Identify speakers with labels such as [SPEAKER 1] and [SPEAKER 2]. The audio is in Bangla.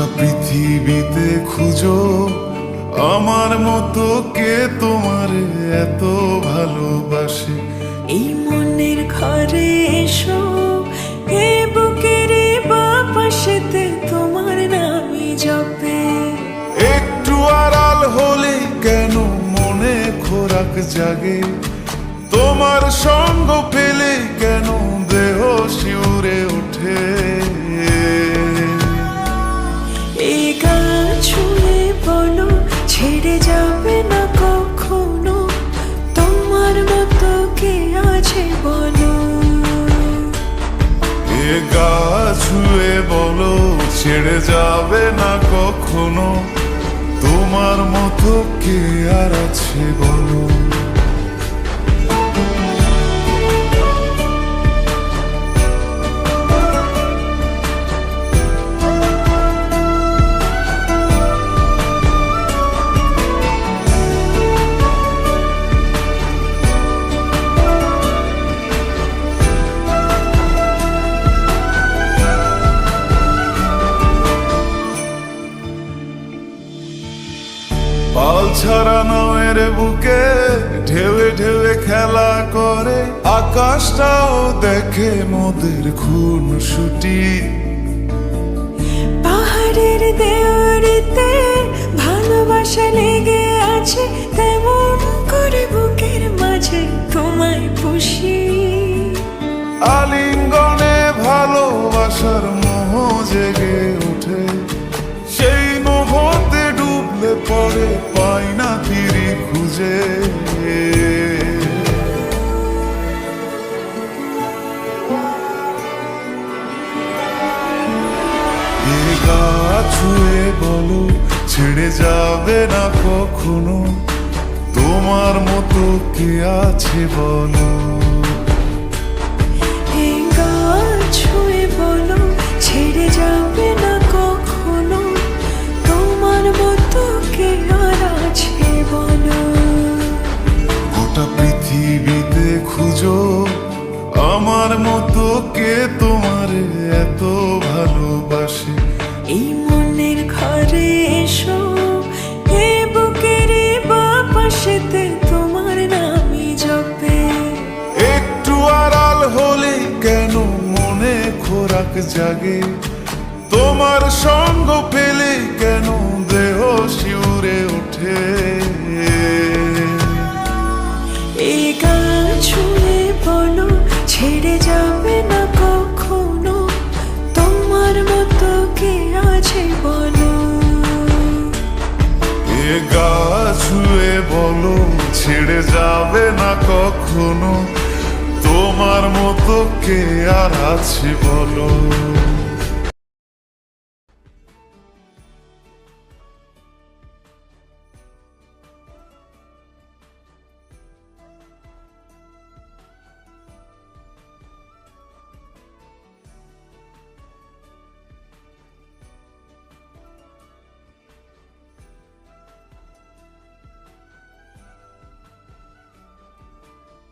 [SPEAKER 1] গোটা পৃথিবীতে খুঁজো আমার মতো কে তোমার এত ভালোবাসে।
[SPEAKER 2] এই মনের ঘরে এসো, এ বুকের বাপাশেতে তোমার নামই জপে।
[SPEAKER 1] একটু আড়াল হলে কেন মনে খোরাক জাগে, তোমার সঙ্গ পেলে কেন দেহ শিউরে ওঠে।
[SPEAKER 2] এই গা ছুঁয়ে বলো ছেড়ে যাবে না কখনো, তোমার মতো কে আছে বলো।
[SPEAKER 1] এ গা ছুঁয়ে বলো ছেড়ে যাবে না কখনো, তোমার মতো কে আর আছে বলো। পাল ছাড়া নয়ের বুকে ঢেউে ঢেউে খেলা করে, আকাশটাও দেখে মোদের খুন ছুটি।
[SPEAKER 2] পাহাড়ের দেওয়ারিতে ভালোবাসা লেগে আছে, তেমন করে বুকের মাঝে তোমায় পুষি।
[SPEAKER 1] আলিঙ্গনে ভালোবাসার মোহ জেগে ওঠে, সেই মোহতে ডুবলে পরে পাই না তীরে খুঁজে। এ গা ছুঁয়ে বলো ছেড়ে যাবে না কখনো, তোমার মতো কে আছে বলো।
[SPEAKER 2] এই গা ছুঁয়ে বলো ছেড়ে যাবে না কখনো, তোমার মতো কে আর আছে বলো।
[SPEAKER 1] গোটা পৃথিবীতে খুঁজো আমার মতো কে তোমার এত ভালোবাসে।
[SPEAKER 2] এই মনের ঘরে এসো, এ বুকের বাপাশেতে তোমার নামই জপে।
[SPEAKER 1] একটু আড়াল হলে কেন মনে খোরাক জাগে, তোমার সঙ্গ পেলে কেন দেহ শিউরে ওঠে।
[SPEAKER 2] এই গা ছুঁয়ে বলো ছেড়ে যাবে না কখনো, তোমার মতো কে আছে বলো।
[SPEAKER 1] এ গা ছুঁয়ে বলো ছেড়ে যাবে না কখনো, তোমার মতো কে আর আছে বলো।